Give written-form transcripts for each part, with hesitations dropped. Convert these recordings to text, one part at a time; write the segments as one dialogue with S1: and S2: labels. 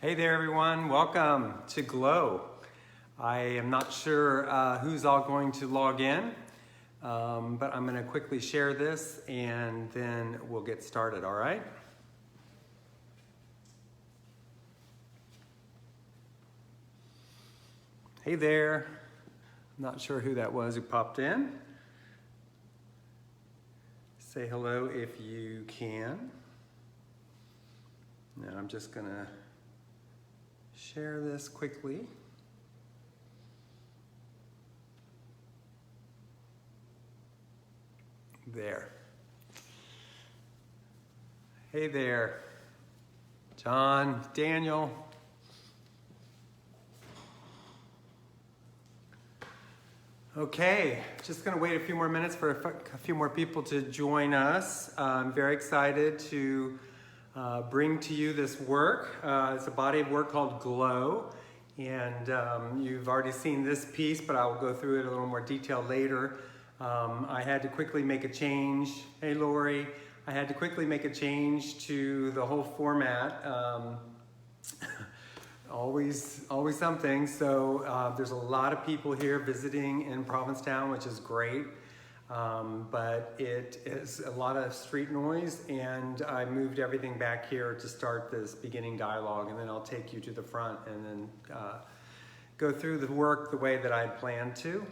S1: Hey there, everyone. Welcome to Glow. I am not sure who's all going to log in, but I'm going to quickly share this and then we'll get started, all right? Hey there. I'm not sure who that was who popped in. Say hello if you can. Now I'm just going to share this quickly. There. Hey there, John, Daniel. Okay, just gonna wait a few more minutes for a few more people to join us. I'm very excited to bring to you this work. It's a body of work called Glow, and you've already seen this piece, but I'll go through it in a little more detail later. I had to quickly make a change. Hey, Lori. I had to quickly make a change to the whole format. Always something. So there's a lot of people here visiting in Provincetown, which is great. But it is a lot of street noise, and I moved everything back here to start this beginning dialogue, and then I'll take you to the front and then go through the work the way that I planned to.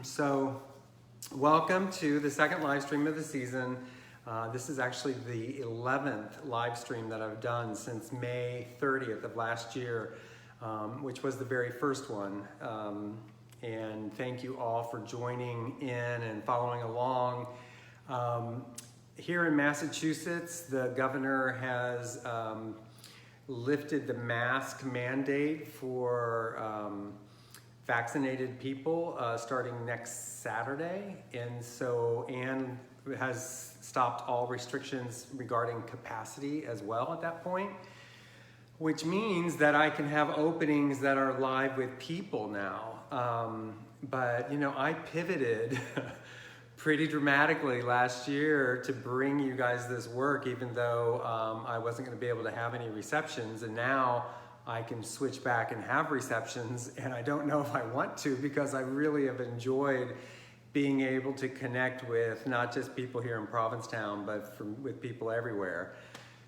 S1: So welcome to the second live stream of the season. This is actually the 11th live stream that I've done since May 30th of last year, which was the very first one. And thank you all for joining in and following along. Here in Massachusetts, the governor has lifted the mask mandate for vaccinated people starting next Saturday. And so Anne has stopped all restrictions regarding capacity as well at that point, which means that I can have openings that are live with people now. But you know, I pivoted pretty dramatically last year to bring you guys this work, even though I wasn't going to be able to have any receptions, and now I can switch back and have receptions, and I don't know if I want to, because I really have enjoyed being able to connect with not just people here in Provincetown, but with people everywhere.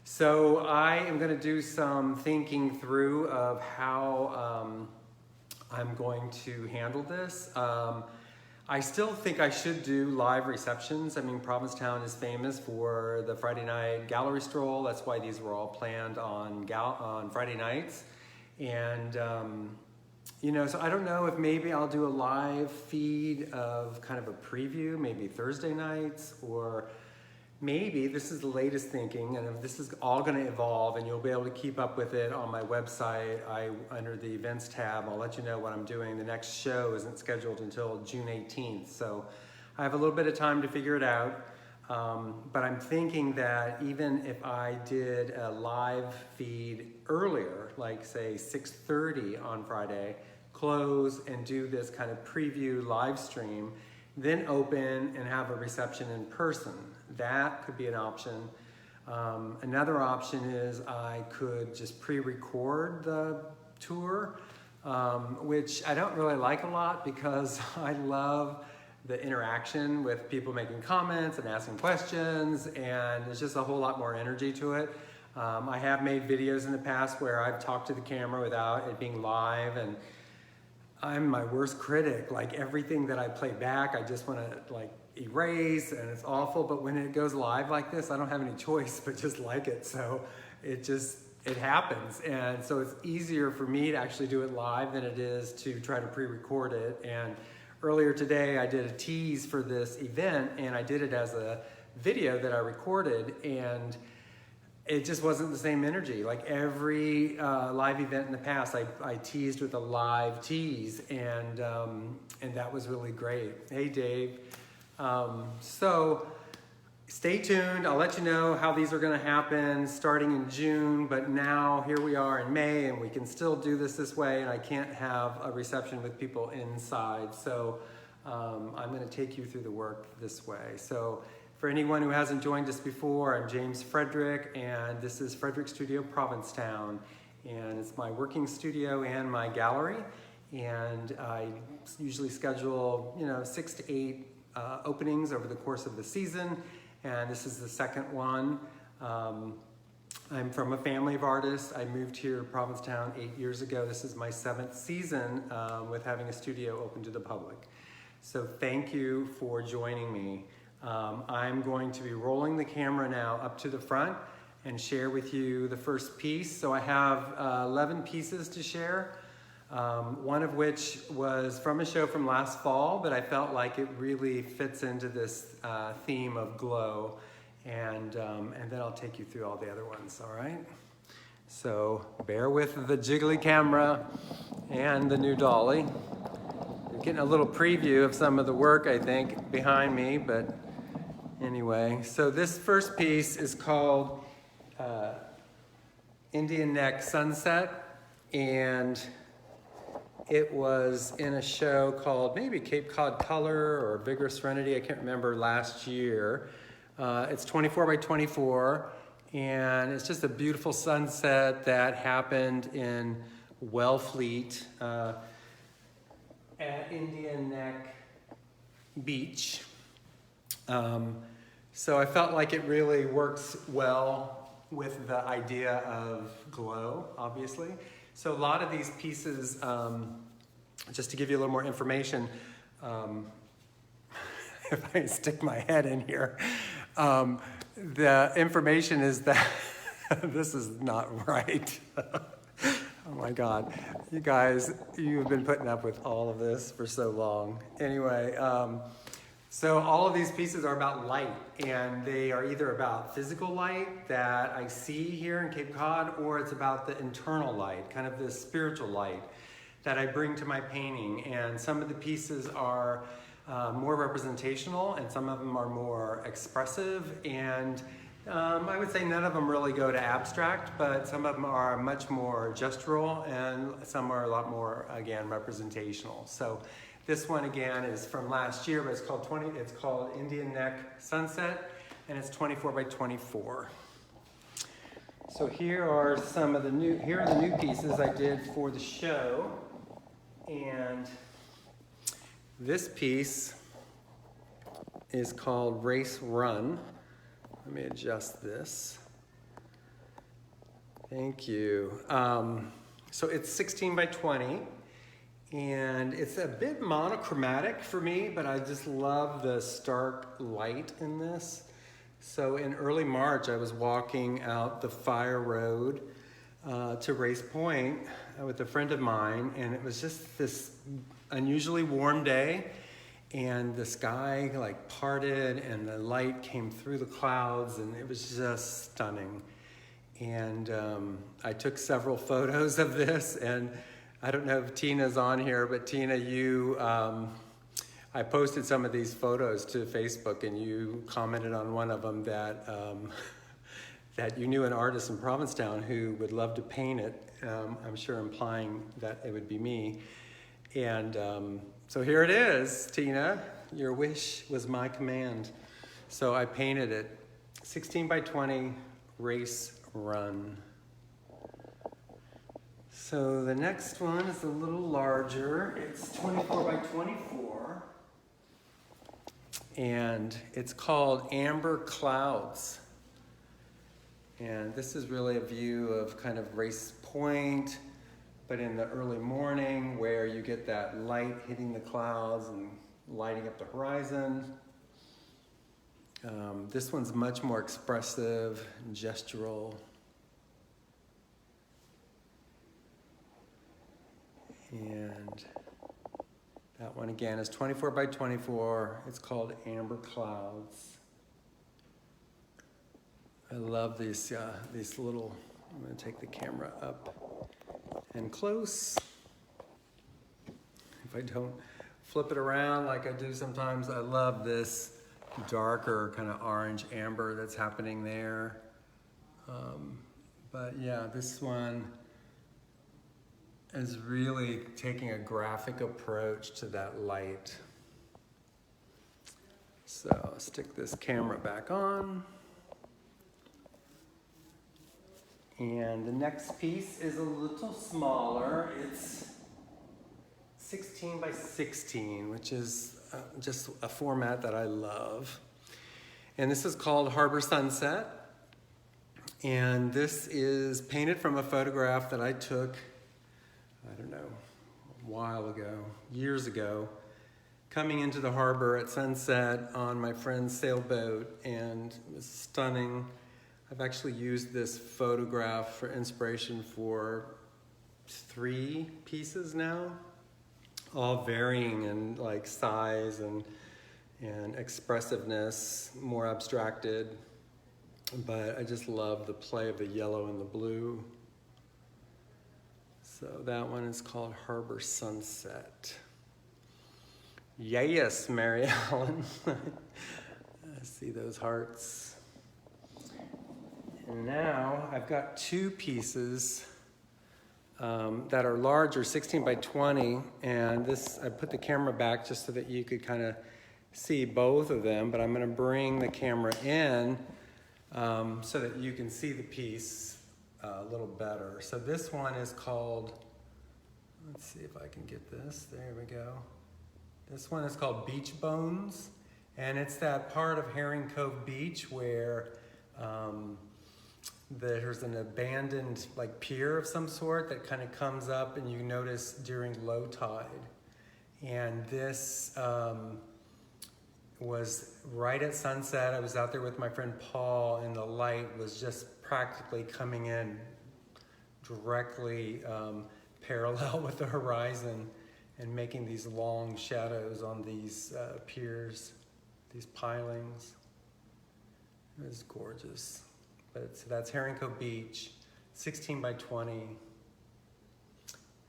S1: So I am going to do some thinking through of how I'm going to handle this. I still think I should do live receptions. I mean, Provincetown is famous for the Friday night gallery stroll. That's why these were all planned on Friday nights. And you know, so I don't know if maybe I'll do a live feed of kind of a preview, maybe Thursday nights, or maybe, this is the latest thinking, and if this is all going to evolve, and you'll be able to keep up with it on my website. Under the events tab, I'll let you know what I'm doing. The next show isn't scheduled until June 18th, so I have a little bit of time to figure it out. But I'm thinking that even if I did a live feed earlier, like say 6:30 on Friday, close and do this kind of preview live stream, then open and have a reception in person. That could be an option. Another option is I could just pre-record the tour, which I don't really like a lot, because I love the interaction with people making comments and asking questions, and there's just a whole lot more energy to it. I have made videos in the past where I've talked to the camera without it being live, and I'm my worst critic. Like, everything that I play back, I just want to like erase, and it's awful. But when it goes live like this, I don't have any choice but just like it. So it happens. And so it's easier for me to actually do it live than it is to try to pre-record it. And earlier today, I did a tease for this event, and I did it as a video that I recorded, and it just wasn't the same energy. Like every live event in the past, I teased with a live tease, and that was really great. Hey, Dave. So stay tuned. I'll let you know how these are going to happen starting in June, but now here we are in May, and we can still do this way, and I can't have a reception with people inside. So I'm going to take you through the work this way. So For anyone who hasn't joined us before, I'm James Frederick, and this is Frederick Studio Provincetown. And it's my working studio and my gallery. And I usually schedule, 6 to 8 openings over the course of the season. And this is the second one. I'm from a family of artists. I moved here to Provincetown 8 years ago. This is my 7th season with having a studio open to the public. So thank you for joining me. I'm going to be rolling the camera now up to the front and share with you the first piece. So I have 11 pieces to share, one of which was from a show from last fall, but I felt like it really fits into this theme of glow. And then I'll take you through all the other ones, all right? So bear with the jiggly camera and the new dolly. You're getting a little preview of some of the work, I think, behind me, but anyway. So this first piece is called Indian Neck Sunset, and it was in a show called maybe Cape Cod Color or Vigorous Serenity, I can't remember, last year. It's 24 by 24, and it's just a beautiful sunset that happened in Wellfleet at Indian Neck Beach. So I felt like it really works well with the idea of glow, obviously. So a lot of these pieces, just to give you a little more information, if I stick my head in here, the information is that this is not right. Oh my God. You guys, you've been putting up with all of this for so long. Anyway, so all of these pieces are about light, and they are either about physical light that I see here in Cape Cod, or it's about the internal light, kind of the spiritual light that I bring to my painting. And some of the pieces are more representational, and some of them are more expressive, and I would say none of them really go to abstract, but some of them are much more gestural, and some are a lot more, again, representational. So this one, again, is from last year, but it's called Indian Neck Sunset, and it's 24 by 24. So here are the new pieces I did for the show, and this piece is called Race Run. Let me adjust this. Thank you. So it's 16 by 20, and it's a bit monochromatic for me, but I just love the stark light in this. So in early March, I was walking out the Fire Road to Race Point with a friend of mine, and it was just this unusually warm day, and the sky like parted and the light came through the clouds, and it was just stunning. And I took several photos of this, and I don't know if Tina's on here, but Tina, I posted some of these photos to Facebook, and you commented on one of them that that you knew an artist in Provincetown who would love to paint it. I'm sure implying that it would be me. And so here it is, Tina. Your wish was my command. So I painted it. 16 by 20, Race Run. So the next one is a little larger. It's 24 by 24. And it's called Amber Clouds. And this is really a view of kind of Race Point, but in the early morning, where you get that light hitting the clouds and lighting up the horizon. This one's much more expressive and gestural. And that one again is 24 by 24. It's called Amber Clouds. I love these little, I'm gonna take the camera up and close. If I don't flip it around like I do sometimes, I love this darker kind of orange amber that's happening there. But yeah, this one is really taking a graphic approach to that light. So I'll stick this camera back on. And the next piece is a little smaller. It's 16 by 16, which is just a format that I love. And this is called Harbor Sunset. And this is painted from a photograph that I took, I don't know, a while ago, years ago, coming into the harbor at sunset on my friend's sailboat, and it was stunning. I've actually used this photograph for inspiration for 3 pieces now, all varying in like size and expressiveness, more abstracted. But I just love the play of the yellow and the blue. So that one is called Harbor Sunset. Yes, Mary Ellen. I see those hearts. And now I've got 2 pieces that are larger, 16 by 20, and this, I put the camera back just so that you could kind of see both of them, but I'm going to bring the camera in so that you can see the piece a little better. So this one is called, let's see if I can get this, there we go. This one is called Beach Bones, and it's that part of Herring Cove Beach where there's an abandoned like pier of some sort that kind of comes up, and you notice during low tide. And this was right at sunset. I was out there with my friend Paul, and the light was just practically coming in directly parallel with the horizon and making these long shadows on these piers, these pilings. It was gorgeous. But so that's Herring Cove Beach, 16 by 20. And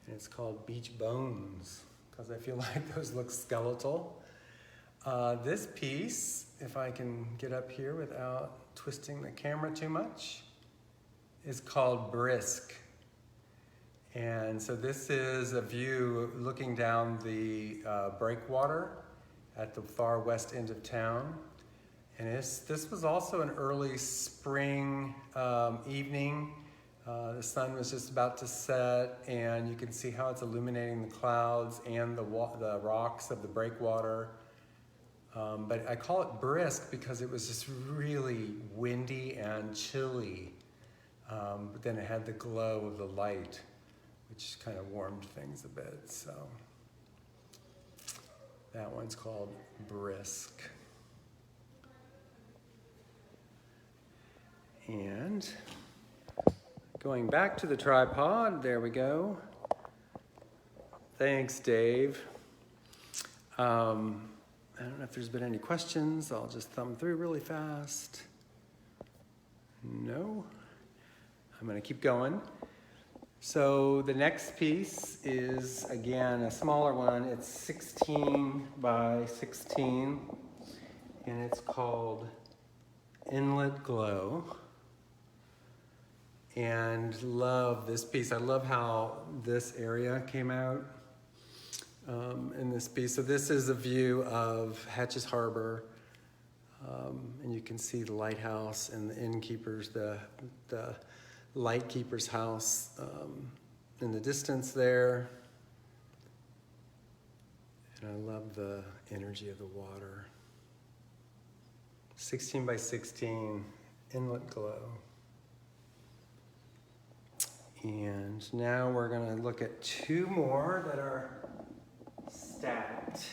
S1: it's called Beach Bones, because I feel like those look skeletal. This piece, if I can get up here without twisting the camera too much, is called Brisk. And so this is a view looking down the breakwater at the far west end of town. And this was also an early spring evening. The sun was just about to set, and you can see how it's illuminating the clouds and the rocks of the breakwater. But I call it brisk because it was just really windy and chilly. But then it had the glow of the light, which kind of warmed things a bit. So that one's called Brisk. And going back to the tripod, there we go. Thanks, Dave. I don't know if there's been any questions. I'll just thumb through really fast. No. I'm going to keep going. So the next piece is, again, a smaller one. It's 16 by 16, and it's called Inlet Glow. And love this piece. I love how this area came out in this piece. So this is a view of Hatches Harbor, and you can see the lighthouse and the innkeeper's, the lightkeeper's house in the distance there. And I love the energy of the water. 16 by 16, Inlet Glow. And now we're going to look at 2 more that are stacked.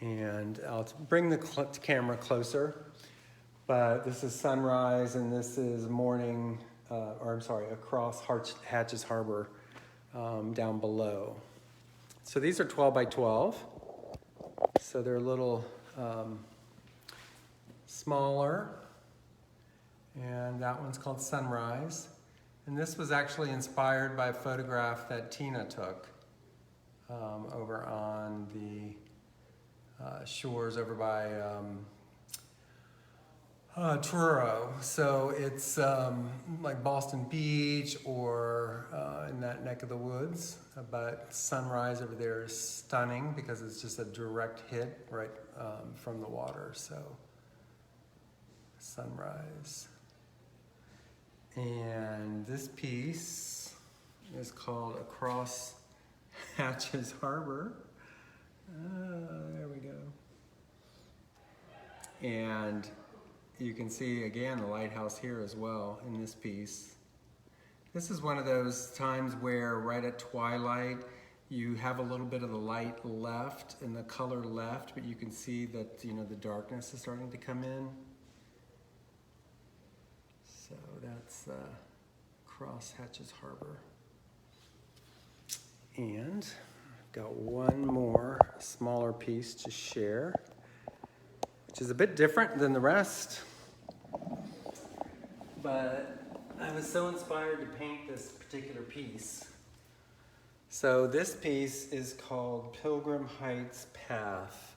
S1: And I'll bring the camera closer. But this is sunrise, and this is morning, across Hatches Harbor down below. So these are 12 by 12. So they're a little smaller. And that one's called Sunrise. And this was actually inspired by a photograph that Tina took over on the shores over by Truro. So it's like Boston Beach or in that neck of the woods. But sunrise over there is stunning because it's just a direct hit right from the water. So sunrise. And this piece is called Across Hatches Harbor. There we go. And you can see again the lighthouse here as well in this piece. This is one of those times where right at twilight you have a little bit of the light left and the color left, but you can see that, you know, the darkness is starting to come in. So that's Cross Hatches Harbor. And I've got one more smaller piece to share, which is a bit different than the rest. But I was so inspired to paint this particular piece. So this piece is called Pilgrim Heights Path.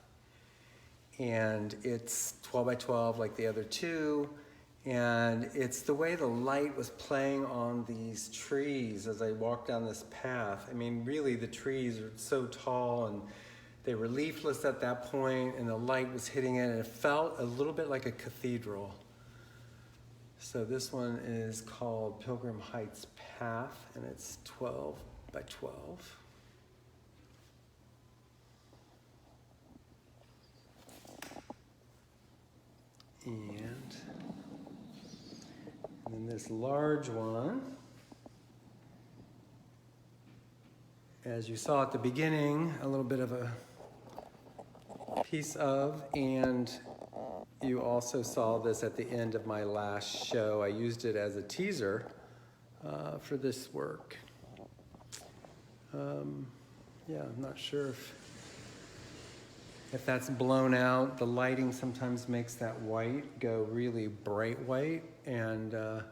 S1: And it's 12 by 12 like the other two. And it's the way the light was playing on these trees as I walked down this path. I mean, really the trees are so tall and they were leafless at that point and the light was hitting it and it felt a little bit like a cathedral. So this one is called Pilgrim Heights Path and it's 12 by 12. And then this large one, as you saw at the beginning, a little bit of a piece of, and you also saw this at the end of my last show. I used it as a teaser for this work. Yeah, I'm not sure if that's blown out. The lighting sometimes makes that white go really bright white, and there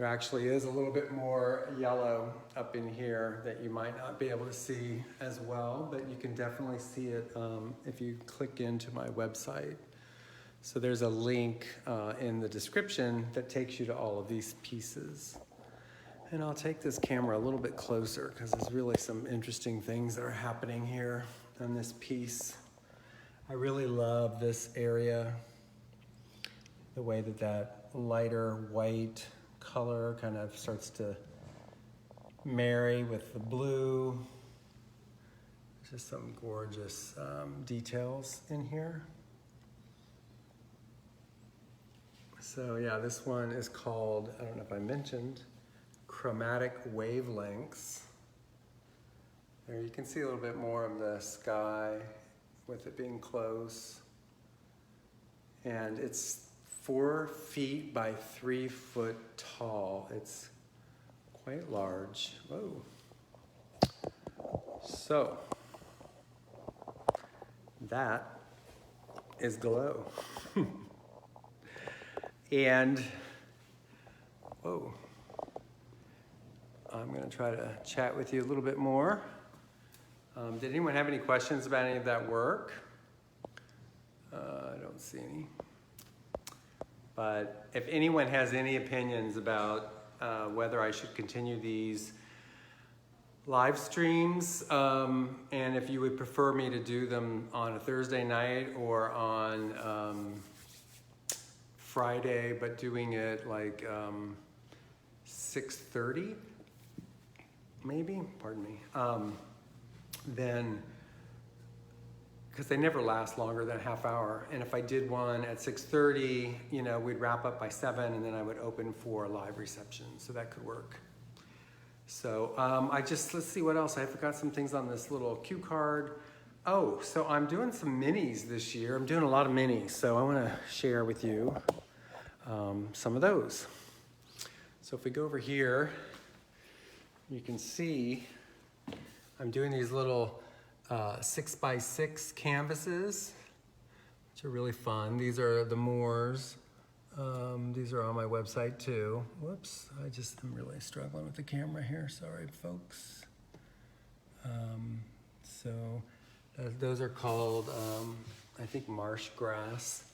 S1: actually is a little bit more yellow up in here that you might not be able to see as well, but you can definitely see it if you click into my website. So there's a link in the description that takes you to all of these pieces. And I'll take this camera a little bit closer because there's really some interesting things that are happening here on this piece. I really love this area, the way that that lighter white color kind of starts to marry with the blue. There's just some gorgeous details in here. So yeah, this one is called, I don't know if I mentioned, Chromatic Wavelengths. There you can see a little bit more of the sky with it being close. And it's 4 feet by 3 foot tall. It's quite large. Whoa. So, that is Glow. And, whoa. I'm gonna try to chat with you a little bit more. Did anyone have any questions about any of that work? I don't see any. But if anyone has any opinions about whether I should continue these live streams, and if you would prefer me to do them on a Thursday night or on Friday, but doing it like 6:30, maybe, pardon me, then, because they never last longer than a half hour. And if I did one at 6:30, you know, we'd wrap up by 7 and then I would open for a live reception. So that could work. So let's see what else. I forgot some things on this little cue card. Oh, so I'm doing some minis this year. I'm doing a lot of minis. So I want to share with you some of those. So if we go over here, you can see I'm doing these little 6x6 canvases, which are really fun. These are the Moors. These are on my website too. Whoops, I'm really struggling with the camera here. Sorry, folks. Those are called, I think, marsh grass.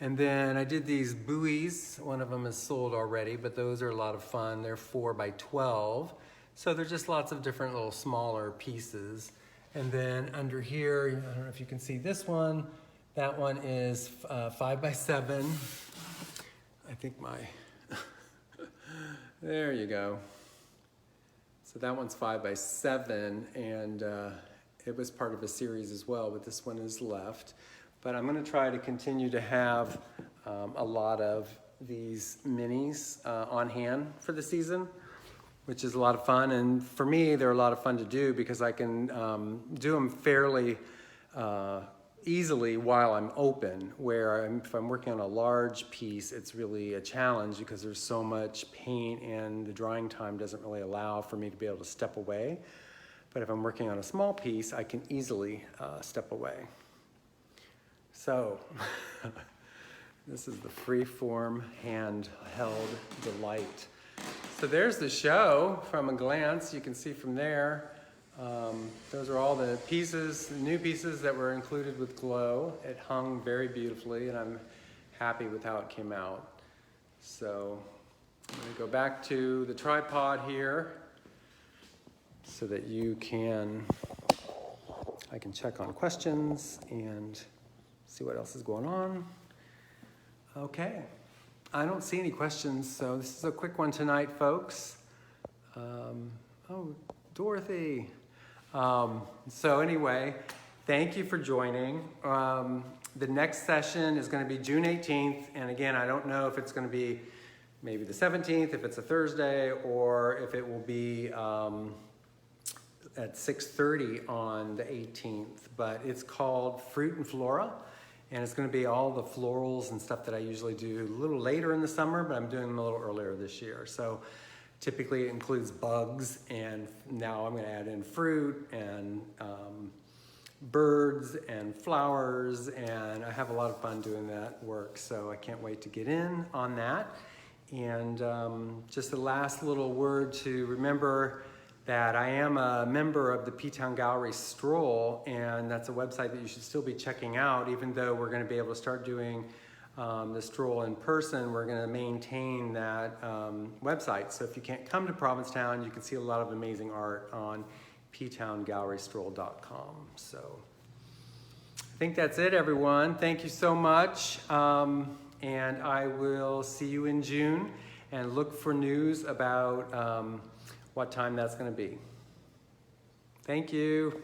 S1: And then I did these buoys. One of them is sold already, but those are a lot of fun. They're 4 by 12. So they're just lots of different little smaller pieces. And then under here, I don't know if you can see this one. That one is 5 by 7. I think there you go. So that one's 5x7, and it was part of a series as well, but this one is left. But I'm gonna try to continue to have a lot of these minis on hand for the season, which is a lot of fun. And for me, they're a lot of fun to do because I can do them fairly easily while I'm open, where if I'm working on a large piece, it's really a challenge because there's so much paint and the drying time doesn't really allow for me to be able to step away. But if I'm working on a small piece, I can easily step away. So this is the Freeform handheld delight. So there's the show from a glance. You can see from there. Those are all the pieces, the new pieces that were included with Glow. It hung very beautifully, and I'm happy with how it came out. So I'm going to go back to the tripod here so that I can check on questions and see what else is going on. Okay, I don't see any questions, so this is a quick one tonight, folks. Oh, Dorothy. So anyway, thank you for joining. The next session is going to be June 18th, and again, I don't know if it's going to be maybe the 17th, if it's a Thursday, or if it will be at 6:30 on the 18th, but it's called Fruit and Flora, and it's going to be all the florals and stuff that I usually do a little later in the summer, but I'm doing them a little earlier this year. So typically it includes bugs, and now I'm going to add in fruit and birds and flowers, and I have a lot of fun doing that work, so I can't wait to get in on that. And just a last little word to remember that I am a member of the P-Town Gallery Stroll, and that's a website that you should still be checking out. Even though we're going to be able to start doing the stroll in person, we're going to maintain that website. So if you can't come to Provincetown, you can see a lot of amazing art on ptowngallerystroll.com. So I think that's it, everyone. Thank you so much, and I will see you in June, and look for news about what time that's going to be. Thank you.